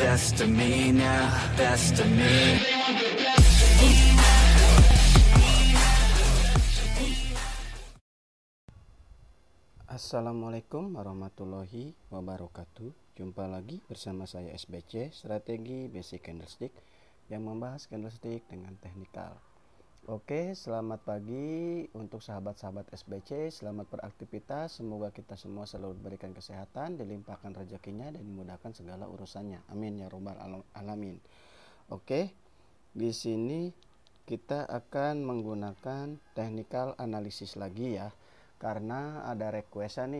best of me now, best of me. Assalamualaikum warahmatullahi wabarakatuh. Jumpa lagi bersama saya SBC, Strategi Basic Candlestick, yang membahas candlestick dengan teknikal. Oke, selamat pagi untuk sahabat-sahabat SBC. Selamat beraktivitas. Semoga kita semua selalu diberikan kesehatan, dilimpahkan rezekinya, dan dimudahkan segala urusannya. Amin ya robbal alamin. Oke, di sini kita akan menggunakan technical analysis lagi ya. Karena ada requestan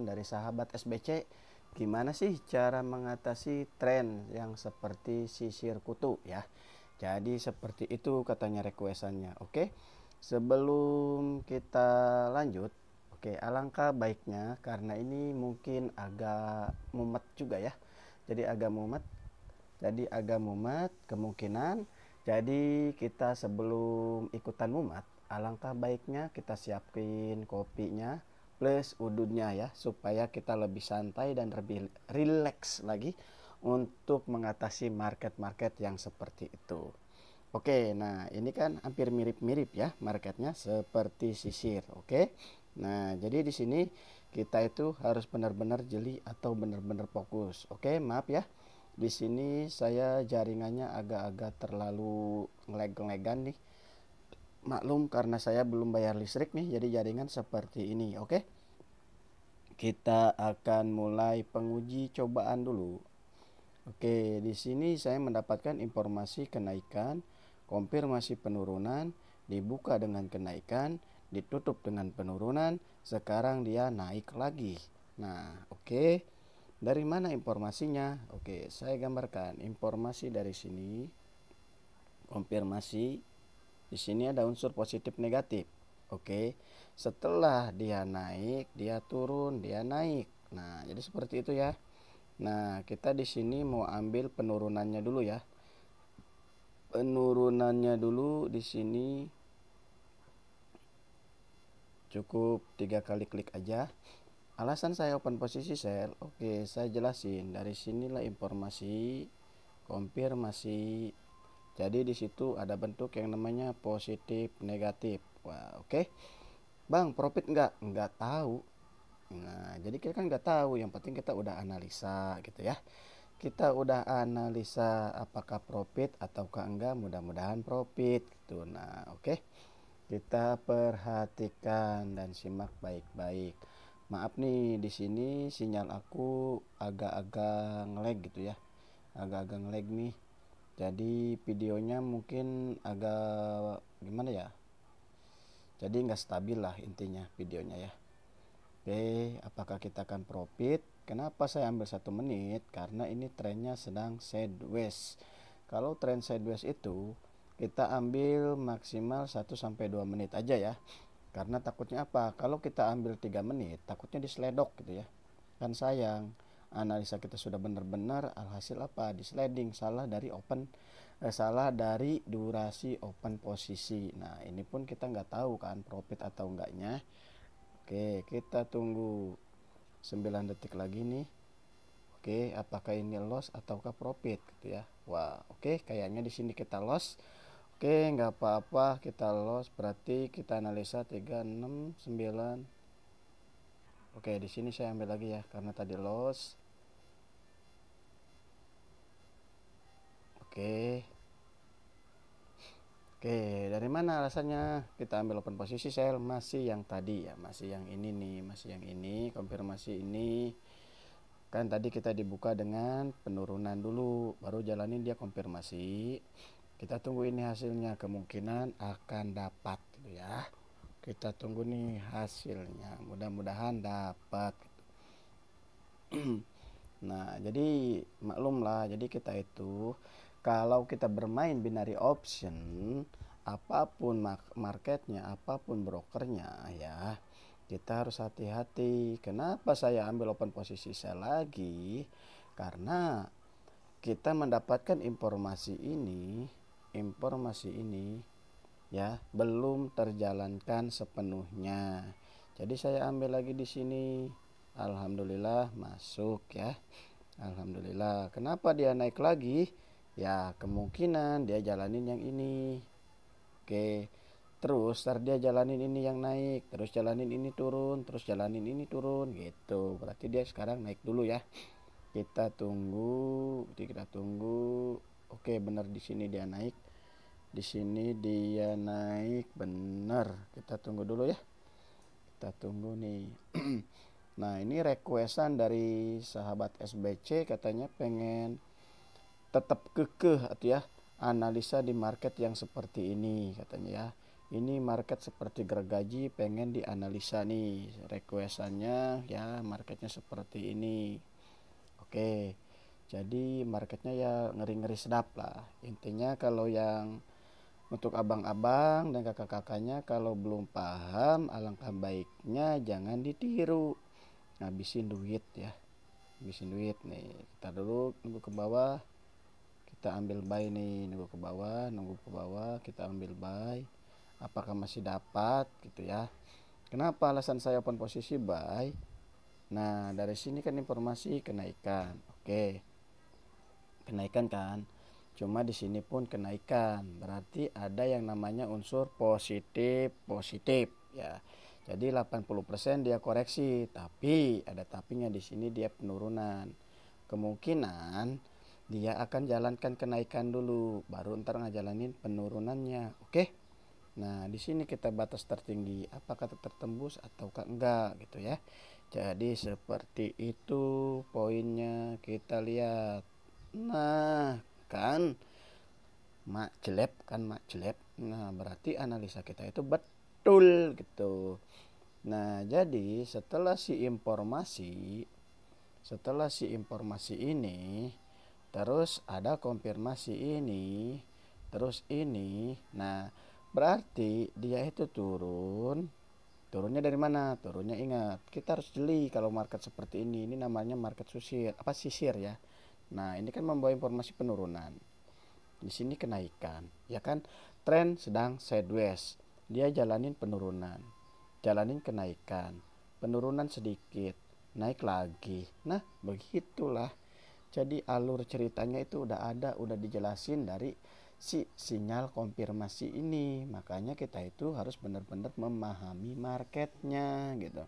dari sahabat SBC, gimana sih cara mengatasi tren yang seperti sisir kutu ya. Jadi seperti itu katanya requestannya. Oke, sebelum kita lanjut, oke, alangkah baiknya karena ini mungkin agak mumet juga ya. Jadi agak mumet kemungkinan. Jadi kita sebelum ikutan mumet, alangkah baiknya kita siapin kopinya plus udunnya ya, supaya kita lebih santai dan lebih rileks lagi untuk mengatasi market-market yang seperti itu. Oke, nah ini kan hampir mirip-mirip ya marketnya seperti sisir. Oke, nah jadi di sini kita itu harus benar-benar jeli atau benar-benar fokus. Oke, maaf ya, di sini saya jaringannya agak-agak terlalu ngelag-ngelagan nih. Maklum karena saya belum bayar listrik nih, jadi jaringan seperti ini. Oke, kita akan mulai penguji cobaan dulu. Oke, di sini saya mendapatkan informasi kenaikan, konfirmasi penurunan, dibuka dengan kenaikan, ditutup dengan penurunan, sekarang dia naik lagi. Nah, oke. Dari mana informasinya? Oke, saya gambarkan informasi dari sini. Konfirmasi. Di sini ada unsur positif negatif. Oke, setelah dia naik, dia turun, dia naik. Nah, jadi seperti itu ya. Nah, kita di sini mau ambil penurunannya dulu ya. Penurunannya dulu di sini cukup 3 kali klik aja. Alasan saya open posisi sell, oke, saya jelasin. Dari sinilah informasi konfirmasi. Jadi di situ ada bentuk yang namanya positif negatif. Wah, oke. Bang, profit enggak tahu. Nah, jadi kita kan nggak tahu, yang penting kita udah analisa gitu ya. Kita udah analisa apakah profit ataukah enggak, mudah-mudahan profit gitu. Nah, oke. Kita perhatikan dan simak baik-baik. Maaf nih, di sini sinyal aku agak-agak nge-lag gitu ya. Agak-agak nge-lag nih. Jadi videonya mungkin agak gimana ya? Jadi nggak stabil lah intinya videonya ya. Oke, apakah kita akan profit? Kenapa saya ambil 1 menit? Karena ini trennya sedang sideways. Kalau tren sideways itu kita ambil maksimal 1-2 menit aja ya. Karena takutnya apa? Kalau kita ambil 3 menit, takutnya disledok gitu ya. Kan sayang. Analisa kita sudah benar-benar, alhasil apa? Di sliding, salah dari durasi open posisi. Nah, ini pun kita nggak tahu kan profit atau enggaknya. Oke, kita tunggu 9 detik lagi nih. Oke, apakah ini loss ataukah profit gitu ya. Wah, oke, kayaknya di sini kita loss. Oke, nggak apa-apa, kita loss, berarti kita analisa 3, 6, 9. Oke, di sini saya ambil lagi ya karena tadi loss. Oke. Oke, dari mana alasannya? Kita ambil open posisi sell, masih yang tadi ya, masih yang ini nih, masih yang ini, konfirmasi ini. Kan tadi kita dibuka dengan penurunan dulu, baru jalanin dia konfirmasi. Kita tunggu ini hasilnya, kemungkinan akan dapat gitu ya. Kita tunggu nih hasilnya, mudah-mudahan dapat gitu. Nah, jadi maklum lah, jadi kita itu kalau kita bermain binary option, apapun marketnya, apapun brokernya ya, kita harus hati-hati. Kenapa saya ambil open posisi saya lagi? Karena kita mendapatkan informasi ini ya belum terjalankan sepenuhnya. Jadi saya ambil lagi di sini. Alhamdulillah masuk ya. Alhamdulillah. Kenapa dia naik lagi? Ya kemungkinan dia jalanin yang ini. Oke. Terus ntar dia jalanin ini yang naik, terus jalanin ini turun, terus jalanin ini turun gitu. Berarti dia sekarang naik dulu ya. Kita tunggu. Oke, bener di sini dia naik. Di sini dia naik bener. Kita tunggu dulu ya. Kita tunggu nih. Nah, ini requestan dari sahabat SBC, katanya pengen tetap kekeh atau ya analisa di market yang seperti ini katanya ya. Ini market seperti gergaji, pengen dianalisa nih requestannya ya, marketnya seperti ini. Oke, jadi marketnya ya ngeri-ngeri sedap lah. Intinya kalau yang untuk abang-abang dan kakak-kakaknya, kalau belum paham, alangkah baiknya jangan ditiru, ngabisin duit ya. Ngabisin duit nih. Kita dulu nunggu ke bawah, kita ambil buy nih, nunggu ke bawah, kita ambil buy. Apakah masih dapat gitu ya. Kenapa alasan saya open posisi buy? Nah, dari sini kan informasi kenaikan. Oke. Kenaikan kan. Cuma di sini pun kenaikan. Berarti ada yang namanya unsur positif ya. Jadi 80% dia koreksi, tapi ada tapinya di sini, dia penurunan. Kemungkinan dia akan jalankan kenaikan dulu, baru ntar ngejalanin penurunannya. Oke. Nah, di sini kita batas tertinggi, apakah tertembus ataukah enggak gitu ya. Jadi seperti itu poinnya, kita lihat. Nah, kan mak jelep. Nah, berarti analisa kita itu betul gitu. Nah, jadi setelah si informasi ini, terus ada konfirmasi ini, terus ini. Nah, berarti dia itu turunnya dari mana? Turunnya, ingat, kita harus jeli kalau market seperti ini namanya market sisir ya. Nah, ini kan membawa informasi penurunan. Di sini kenaikan, ya kan? Tren sedang sideways. Dia jalanin penurunan, jalanin kenaikan, penurunan sedikit, naik lagi. Nah, begitulah. Jadi alur ceritanya itu udah dijelasin dari si sinyal konfirmasi ini. Makanya kita itu harus benar-benar memahami marketnya gitu.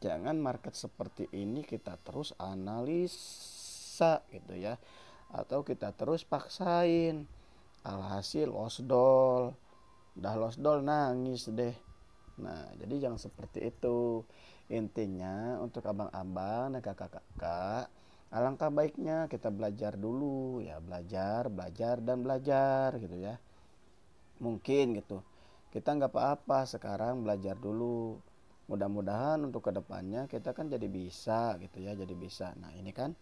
Jangan market seperti ini kita terus analisa gitu ya, atau kita terus paksain, alhasil lost doll nangis deh. Nah, jadi jangan seperti itu. Intinya untuk abang-abang dan kakak-kakak, alangkah baiknya kita belajar dulu ya, belajar gitu ya. Mungkin gitu kita nggak apa-apa sekarang, belajar dulu, mudah-mudahan untuk kedepannya kita kan jadi bisa gitu ya, jadi bisa. Nah, ini kan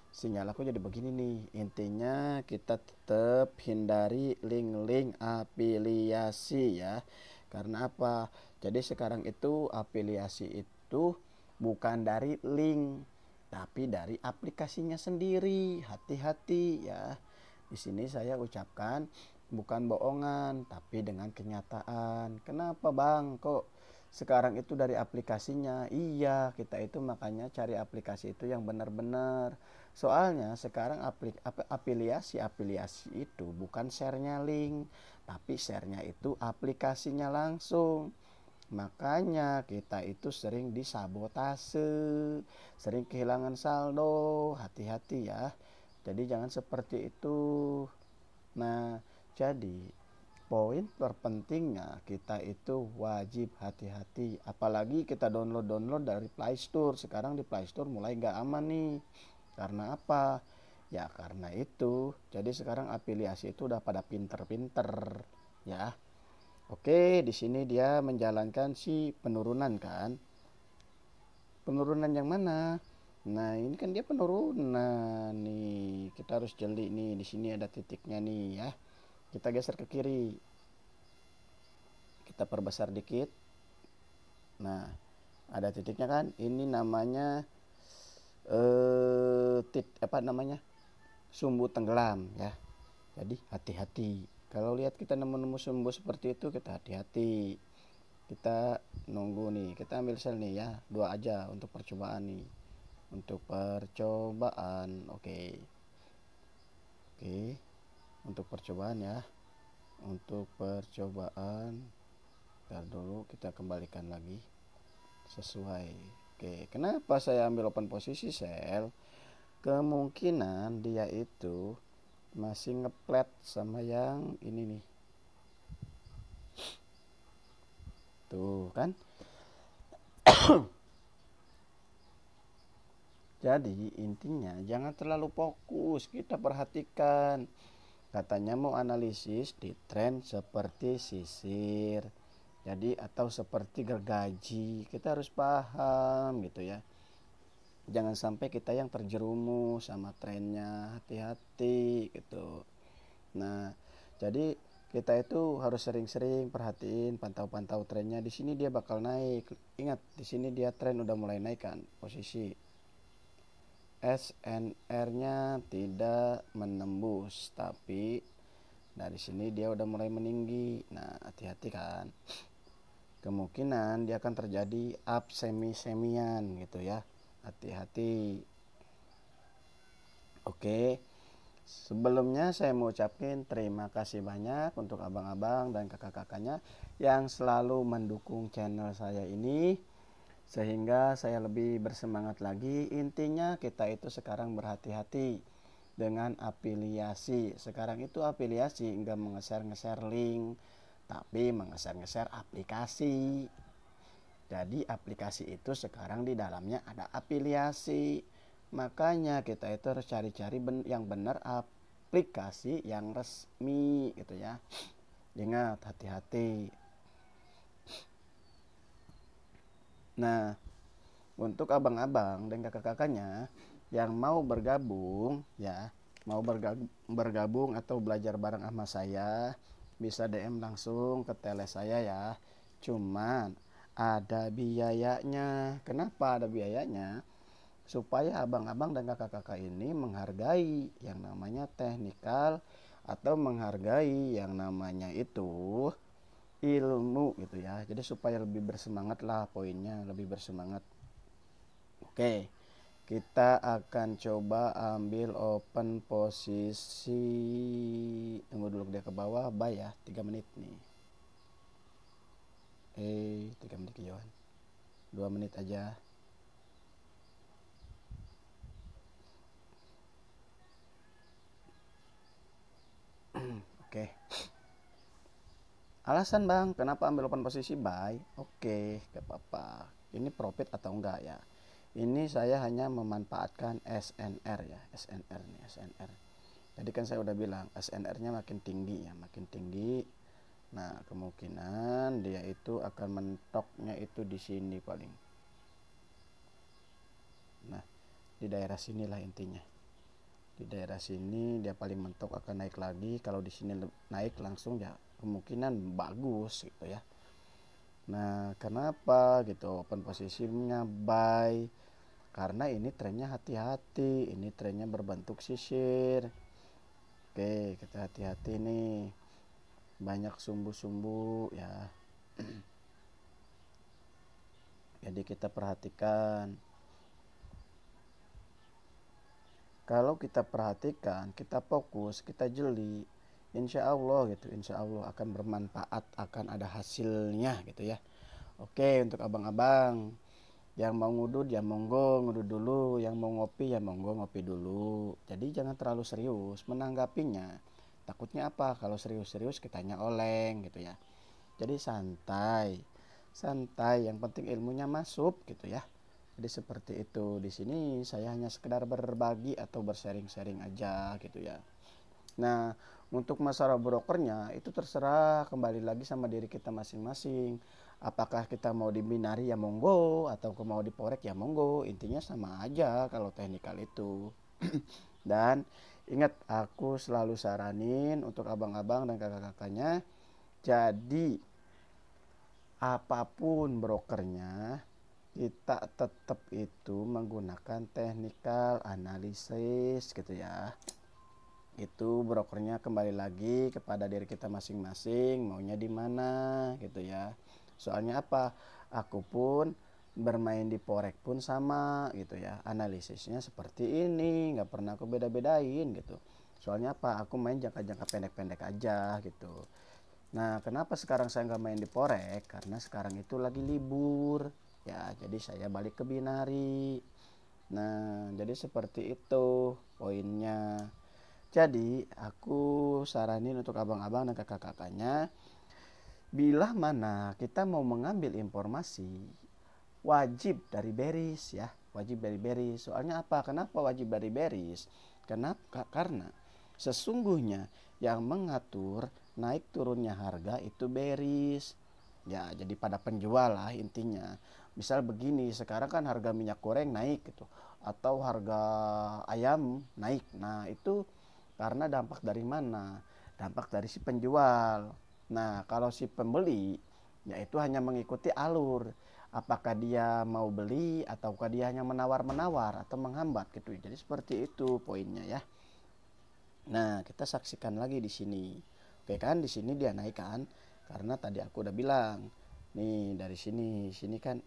sinyal aku jadi begini nih. Intinya kita tetap hindari link-link afiliasi ya. Karena apa? Jadi sekarang itu afiliasi itu bukan dari link, tapi dari aplikasinya sendiri. Hati-hati ya. Di sini saya ucapkan bukan bohongan, tapi dengan kenyataan. Kenapa bang? Kok sekarang itu dari aplikasinya? Iya, kita itu makanya cari aplikasi itu yang benar-benar. Soalnya sekarang afiliasi itu bukan share-nya link, tapi share-nya itu aplikasinya langsung. Makanya kita itu sering disabotase, sering kehilangan saldo. Hati-hati ya. Jadi jangan seperti itu. Nah, jadi poin terpentingnya kita itu wajib hati-hati. Apalagi kita download dari Play Store. Sekarang di Play Store mulai nggak aman nih. Karena apa? Ya karena itu. Jadi sekarang afiliasi itu udah pada pinter-pinter ya. Oke, di sini dia menjalankan si penurunan kan. Penurunan yang mana? Nah, ini kan dia penurunan nih. Kita harus jeli nih. Di sini ada titiknya nih ya. Kita geser ke kiri. Kita perbesar dikit. Nah, ada titiknya kan? Ini namanya sumbu tenggelam ya. Jadi hati-hati. Kalau lihat kita nemu sumbu seperti itu, kita hati-hati. Kita nunggu nih, kita ambil sel nih ya, 2 aja untuk percobaan nih. untuk percobaan. Oke, untuk percobaan ya, untuk percobaan. Ntar dulu kita kembalikan lagi sesuai. Oke, kenapa saya ambil open posisi sel? Kemungkinan dia itu masih ngeplet sama yang ini nih, tuh kan. Jadi intinya jangan terlalu fokus, kita perhatikan. Katanya mau analisis di tren seperti sisir, jadi atau seperti gergaji, kita harus paham gitu ya. Jangan sampai kita yang terjerumus sama trennya, hati-hati gitu. Nah, jadi kita itu harus sering-sering perhatiin, pantau-pantau trennya. Di sini dia bakal naik. Ingat, di sini dia tren udah mulai naik kan posisi. SNR-nya tidak menembus, tapi dari sini dia udah mulai meninggi. Nah, hati-hati kan. Kemungkinan dia akan terjadi up semi-semian gitu ya. Hati-hati. Oke. Sebelumnya saya mau ucapin terima kasih banyak untuk abang-abang dan kakak-kakaknya yang selalu mendukung channel saya ini, sehingga saya lebih bersemangat lagi. Intinya kita itu sekarang berhati-hati dengan afiliasi. Sekarang itu afiliasi enggak nge-share link, tapi nge-share aplikasi. Jadi aplikasi itu sekarang di dalamnya ada afiliasi. Makanya kita itu harus cari-cari yang benar aplikasi yang resmi gitu ya. Ingat, hati-hati. Nah, untuk abang-abang dan kakak-kakaknya yang mau bergabung ya, mau bergabung atau belajar bareng sama saya, bisa DM langsung ke tele saya ya. Cuman ada biayanya. Kenapa ada biayanya? Supaya abang-abang dan kakak-kakak ini menghargai yang namanya teknikal atau menghargai yang namanya itu ilmu gitu ya. Jadi supaya lebih bersemangat lah, poinnya lebih bersemangat. Oke, kita akan coba ambil open posisi. Tunggu dulu dia ke bawah, bye ya, 3 menit nih. 3 menit kejauhan, 2 menit aja. Oke. Alasan bang, kenapa ambil open posisi buy? Oke, gak apa-apa. Ini profit atau enggak ya? Ini saya hanya memanfaatkan SNR ya, SNR nih, SNR. Tadi kan saya udah bilang SNR-nya makin tinggi ya, makin tinggi. Nah, kemungkinan dia itu akan mentoknya itu di sini paling. Nah, di daerah sinilah intinya. Di daerah sini dia paling mentok akan naik lagi. Kalau di sini naik langsung ya kemungkinan bagus gitu ya. Nah, kenapa gitu open posisinya buy? Karena ini trennya hati-hati, ini trennya berbentuk sisir. Oke, kita hati-hati nih. Banyak sumbu-sumbu ya. Jadi kita perhatikan. Kalau kita perhatikan, kita fokus, kita jeli, insya Allah gitu, insya Allah akan bermanfaat, akan ada hasilnya gitu ya. Oke, untuk abang-abang yang mau ngudud ya monggo ngudud dulu, yang mau ngopi ya monggo ngopi dulu. Jadi jangan terlalu serius menanggapinya. Takutnya apa? Kalau serius-serius kitanya oleng gitu ya. Jadi santai, santai. Yang penting ilmunya masuk gitu ya. Jadi seperti itu. Di sini saya hanya sekedar berbagi atau bersharing-sharing aja gitu ya. Nah, untuk masalah brokernya itu terserah, kembali lagi sama diri kita masing-masing. Apakah kita mau dibinari ya monggo, atau mau diporek ya monggo. Intinya sama aja kalau teknikal itu. Dan ingat, aku selalu saranin untuk abang-abang dan kakak-kakaknya, jadi apapun brokernya, kita tetap itu menggunakan teknikal analisis gitu ya. Itu brokernya kembali lagi kepada diri kita masing-masing, maunya di mana gitu ya. Soalnya apa? Aku pun bermain di Forex pun sama gitu ya, analisisnya seperti ini, nggak pernah aku beda-bedain gitu. Soalnya apa, aku main jangka-jangka pendek-pendek aja gitu. Nah, kenapa sekarang saya nggak main di Forex? Karena sekarang itu lagi libur ya, jadi saya balik ke binari. Nah, jadi seperti itu poinnya. Jadi aku saranin untuk abang-abang dan kakak-kakaknya, bila mana kita mau mengambil informasi, wajib dari baris ya, wajib dari baris. Soalnya apa, kenapa wajib dari baris? Kenapa? Karena sesungguhnya yang mengatur naik turunnya harga itu baris ya, jadi pada penjual lah intinya. Misal begini, sekarang kan harga minyak goreng naik gitu, atau harga ayam naik. Nah itu karena dampak dari mana? Dampak dari si penjual. Nah kalau si pembeli ya itu hanya mengikuti alur, apakah dia mau beli ataukah dia hanya menawar-menawar atau menghambat gitu. Jadi seperti itu poinnya ya. Nah kita saksikan lagi di sini. Oke kan, di sini dia naik kan, karena tadi aku udah bilang nih, dari sini kan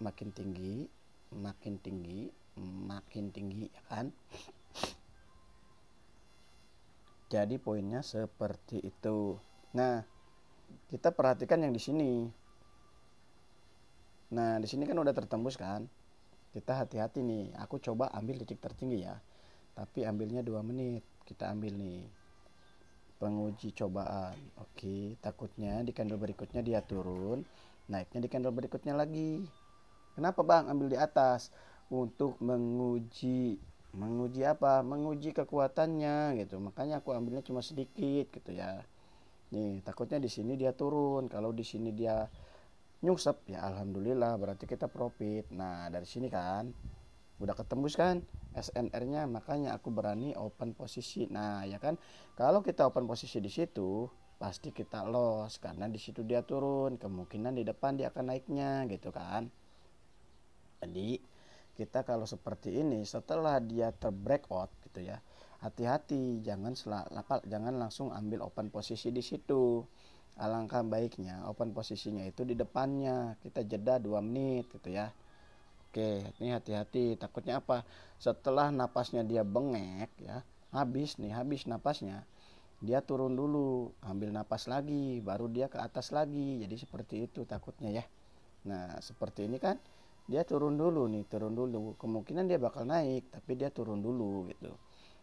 makin tinggi, makin tinggi, makin tinggi ya kan. Jadi poinnya seperti itu. Nah kita perhatikan yang di sini. Nah di sini kan udah tertembus kan, kita hati-hati nih. Aku coba ambil titik tertinggi ya, tapi ambilnya 2 menit. Kita ambil nih penguji cobaan. Oke, takutnya di candle berikutnya dia turun, naiknya di candle berikutnya lagi. Kenapa bang ambil di atas? Untuk menguji apa? Menguji kekuatannya gitu. Makanya aku ambilnya cuma sedikit gitu ya. Nih takutnya di sini dia turun. Kalau di sini dia nyungsep ya alhamdulillah, berarti kita profit. Nah dari sini kan udah ketembus kan SNR-nya, makanya aku berani open posisi. Nah ya kan, kalau kita open posisi di situ pasti kita loss, karena di situ dia turun, kemungkinan di depan dia akan naiknya gitu kan. Jadi kita kalau seperti ini setelah dia terbreakout gitu ya, hati-hati, jangan langsung ambil open posisi di situ. Alangkah baiknya open posisinya itu di depannya, kita jeda 2 menit gitu ya. Oke, ini hati-hati, takutnya apa? Setelah napasnya dia bengek ya, habis napasnya, dia turun dulu, ambil napas lagi, baru dia ke atas lagi. Jadi seperti itu takutnya ya. Nah, seperti ini kan, dia turun dulu nih, turun dulu. Kemungkinan dia bakal naik, tapi dia turun dulu gitu.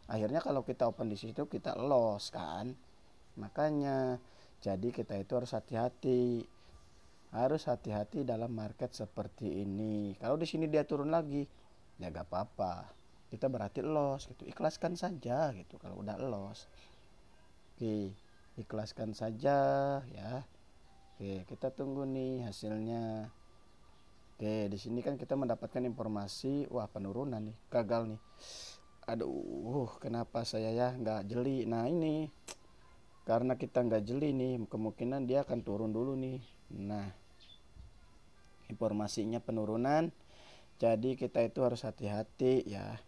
Akhirnya kalau kita open di situ kita loss kan. Makanya jadi kita itu harus hati-hati dalam market seperti ini. Kalau di sini dia turun lagi, ya gak apa-apa, kita berarti loss gitu, ikhlaskan saja gitu kalau udah loss. Oke, ikhlaskan saja ya. Oke, kita tunggu nih hasilnya. Oke, di sini kan kita mendapatkan informasi, wah penurunan nih, gagal nih. Aduh, kenapa saya ya nggak jeli? Nah ini karena kita nggak jeli nih, kemungkinan dia akan turun dulu nih. Nah informasinya penurunan, jadi kita itu harus hati-hati ya.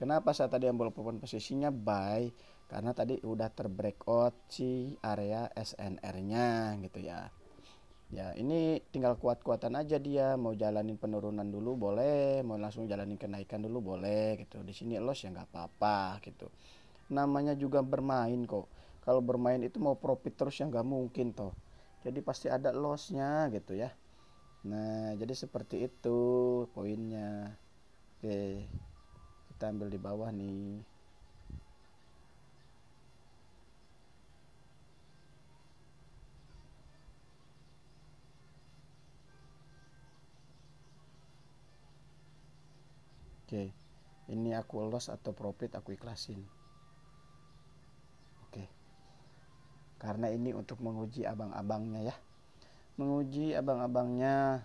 Kenapa saya tadi ambil posisinya buy? Karena tadi udah terbreakout si area SNR nya gitu ya. Ya ini tinggal kuat-kuatan aja, dia mau jalanin penurunan dulu boleh, mau langsung jalanin kenaikan dulu boleh gitu. Di sini loss ya nggak apa-apa gitu, namanya juga bermain kok. Kalau bermain itu mau profit terus ya nggak mungkin toh, jadi pasti ada lossnya gitu ya. Nah jadi seperti itu poinnya. Oke, kita ambil di bawah nih. Oke, ini aku loss atau profit aku ikhlasin. Oke, karena ini untuk menguji abang-abangnya ya, menguji abang-abangnya.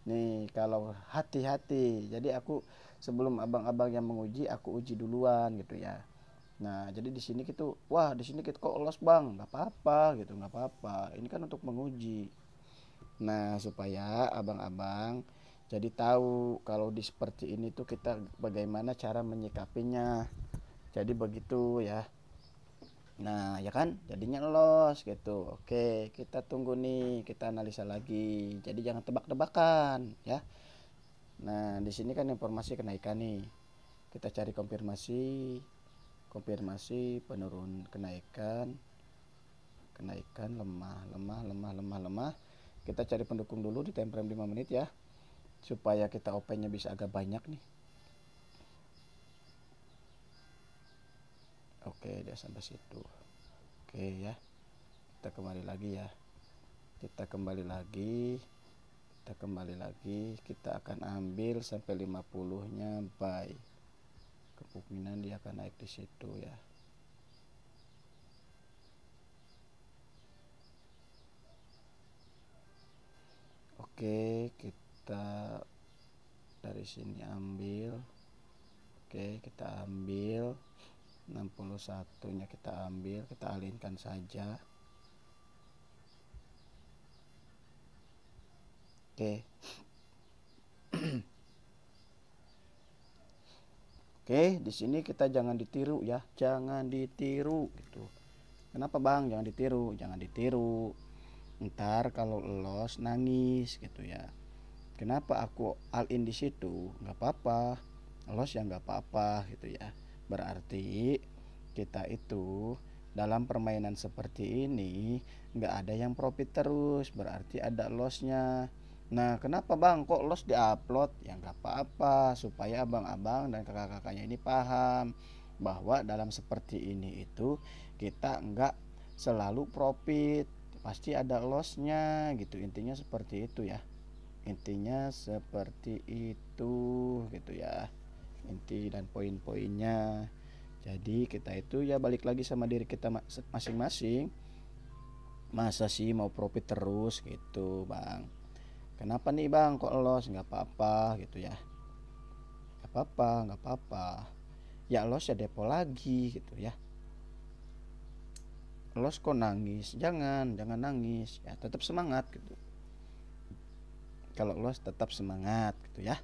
Nih kalau hati-hati, jadi aku sebelum abang-abang yang menguji aku uji duluan gitu ya. Nah jadi di sini gitu, wah di sini kita kok loss bang, nggak apa-apa gitu, nggak apa-apa, ini kan untuk menguji. Nah supaya abang-abang jadi tahu kalau di seperti ini tuh kita bagaimana cara menyikapinya. Jadi begitu ya. Nah ya kan jadinya loss gitu. Oke, kita tunggu nih, kita analisa lagi. Jadi jangan tebak-tebakan ya. Nah di sini kan informasi kenaikan nih, kita cari konfirmasi penurun kenaikan lemah. Kita cari pendukung dulu di time frame 5 menit ya, supaya kita opennya bisa agak banyak nih. Oke, dia sampai situ. Oke ya, kita kembali lagi, kita akan ambil sampai 50-nya buy. Kemungkinan dia akan naik di situ ya. Oke, kita dari sini ambil. Oke, kita ambil 61-nya, kita ambil, kita alihkan saja. Oke. Oke, di sini kita jangan ditiru ya, jangan ditiru gitu. Kenapa bang? Jangan ditiru. Ntar kalau loss nangis gitu ya. Kenapa aku all in di situ? Nggak apa-apa, loss ya nggak apa-apa gitu ya. Berarti kita itu dalam permainan seperti ini nggak ada yang profit terus, berarti ada lossnya. Nah kenapa bang kok loss diupload? Ya nggak apa-apa, supaya abang-abang dan kakak-kakaknya ini paham bahwa dalam seperti ini itu kita nggak selalu profit, pasti ada lossnya gitu. Intinya seperti itu ya, gitu ya, inti dan poin-poinnya. Jadi kita itu ya balik lagi sama diri kita masing-masing. Masa sih mau profit terus gitu bang? Kenapa nih bang kok loss? Nggak apa-apa gitu ya, nggak apa-apa ya, loss ya depo lagi gitu ya. Loss kok nangis? Jangan nangis ya, tetap semangat gitu. Kalau loss tetap semangat gitu ya.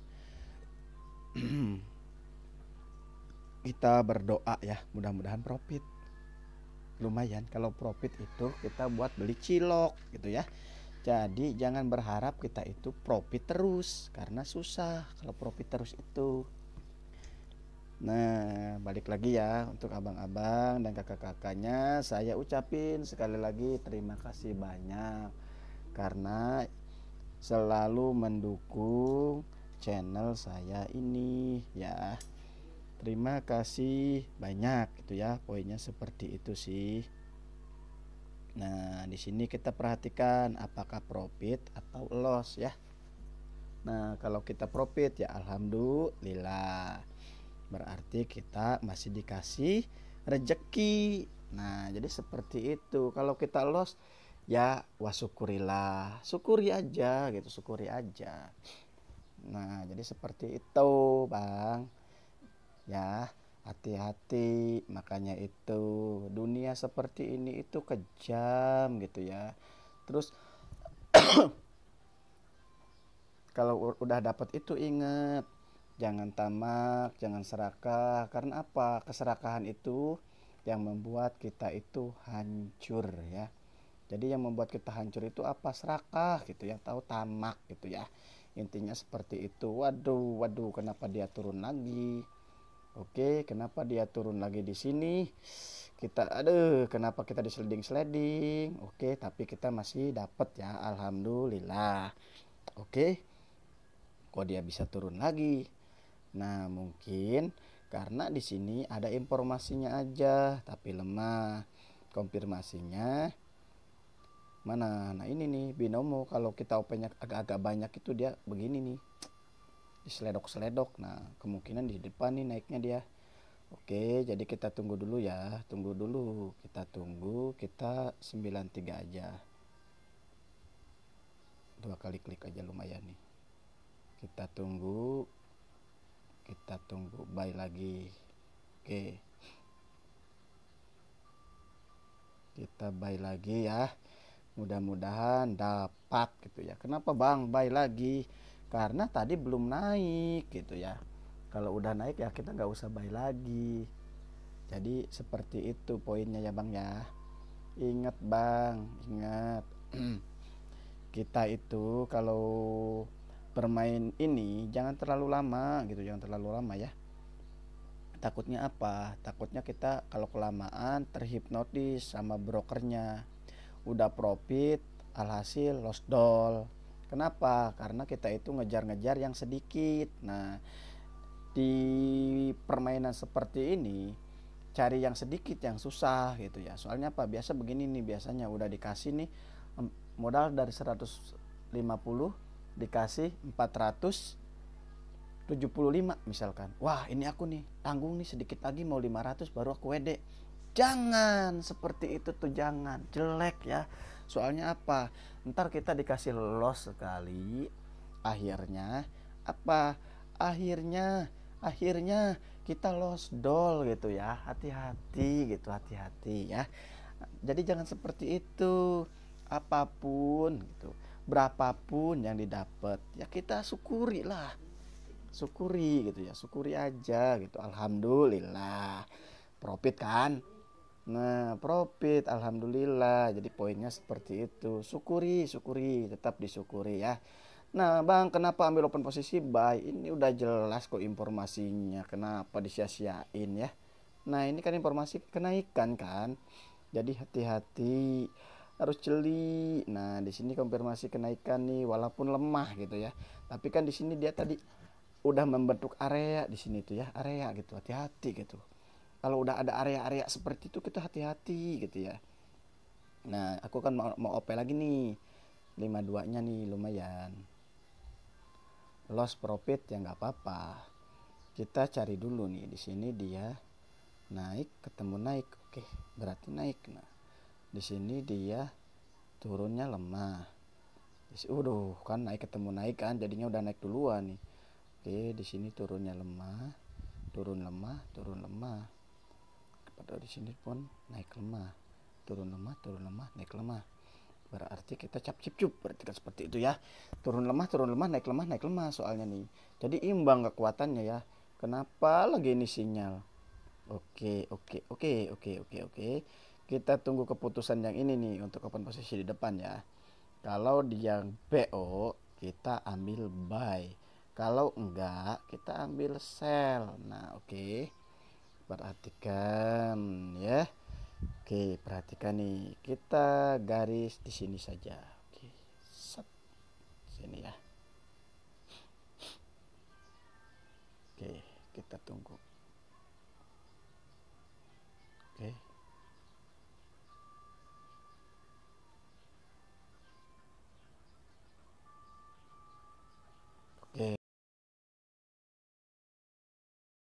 Kita berdoa ya, mudah-mudahan profit. Lumayan kalau profit itu kita buat beli cilok gitu ya. Jadi jangan berharap kita itu profit terus, karena susah kalau profit terus itu. Nah balik lagi ya, untuk abang-abang dan kakak-kakaknya saya ucapin sekali lagi terima kasih banyak karena selalu mendukung channel saya ini ya. Terima kasih banyak gitu ya, poinnya seperti itu sih. Nah di sini kita perhatikan apakah profit atau loss ya. Nah kalau kita profit ya alhamdulillah, berarti kita masih dikasih rezeki. Nah jadi seperti itu. Kalau kita loss ya wah syukurilah, syukuri aja gitu, syukuri aja. Nah jadi seperti itu bang ya, hati-hati. Makanya itu dunia seperti ini itu kejam gitu ya. Terus kalau udah dapat itu ingat, jangan tamak, jangan serakah. Karena apa? Keserakahan itu yang membuat kita itu hancur ya. Jadi yang membuat kita hancur itu apa? Serakah gitu ya, tahu, tamak gitu ya. Intinya seperti itu. Waduh, kenapa dia turun lagi? Oke, kenapa dia turun lagi di sini? Kenapa kita diseleding-seleding? Oke, tapi kita masih dapat ya, alhamdulillah. Oke, kok dia bisa turun lagi? Nah, mungkin karena di sini ada informasinya aja, tapi lemah. Konfirmasinya mana? Nah ini nih binomo, kalau kita opennya agak-agak banyak itu dia begini nih, diseledok-seledok. Nah kemungkinan di depan nih naiknya dia. Oke, jadi kita tunggu dulu ya, kita tunggu, kita 93 aja, 2 kali klik aja lumayan nih. Kita tunggu buy lagi. Oke, kita buy lagi ya, mudah-mudahan dapat gitu ya. Kenapa bang buy lagi? Karena tadi belum naik gitu ya. Kalau udah naik ya kita nggak usah buy lagi. Jadi seperti itu poinnya ya Bang ya. Ingat Bang, ingat. Kita itu kalau bermain ini jangan terlalu lama gitu, jangan terlalu lama ya. Takutnya apa? Takutnya kita kalau kelamaan terhipnotis sama brokernya. Udah profit, alhasil lost doll. Kenapa? Karena kita itu ngejar-ngejar yang sedikit. Nah, di permainan seperti ini cari yang sedikit yang susah gitu ya. Soalnya apa? Biasa begini nih, biasanya udah dikasih nih modal dari 150 dikasih 475 misalkan. Wah, ini aku nih tanggung nih sedikit lagi mau 500 baru aku WD. Jangan seperti itu tuh, jangan, jelek ya. Soalnya apa? Ntar kita dikasih loss sekali, akhirnya apa? Akhirnya kita lost doll gitu ya. Hati-hati gitu, hati-hati ya. Jadi jangan seperti itu. Apapun gitu, berapapun yang didapat ya kita syukuri lah, syukuri gitu ya, syukuri aja gitu. Alhamdulillah profit kan. Nah, profit alhamdulillah. Jadi poinnya seperti itu. Syukuri, syukuri, tetap disyukuri ya. Nah, Bang, kenapa ambil open posisi buy? Ini udah jelas kok informasinya. Kenapa disia-siain ya? Nah, ini kan informasi kenaikan kan. Jadi hati-hati, harus jeli. Nah, di sini konfirmasi kenaikan nih walaupun lemah gitu ya. Tapi kan di sini dia tadi udah membentuk area di sini tuh ya, area gitu. Hati-hati gitu. Kalau udah ada area-area seperti itu kita hati-hati gitu ya. Nah, aku kan mau OP lagi nih. 52-nya nih lumayan. Loss profit ya nggak apa-apa. Kita cari dulu nih, di sini dia naik, ketemu naik. Oke, berarti naik. Nah, di sini dia turunnya lemah. Kan naik ketemu naik kan, jadinya udah naik duluan nih. Oke, di sini turunnya lemah, turun lemah, turun lemah. Pada di sini pun naik lemah, turun lemah, turun lemah, naik lemah. Berarti kita cap cip cup, berarti kan seperti itu ya. Turun lemah, naik lemah, naik lemah soalnya nih. Jadi imbang kekuatannya ya. Kenapa lagi ini sinyal? Oke. Kita tunggu keputusan yang ini nih untuk open posisi di depan ya. Kalau dia BO, kita ambil buy. Kalau enggak, kita ambil sell. Nah, oke. Perhatikan ya. Oke, perhatikan nih. Kita garis di sini saja. Oke. Set. Sini ya. Oke, kita tunggu.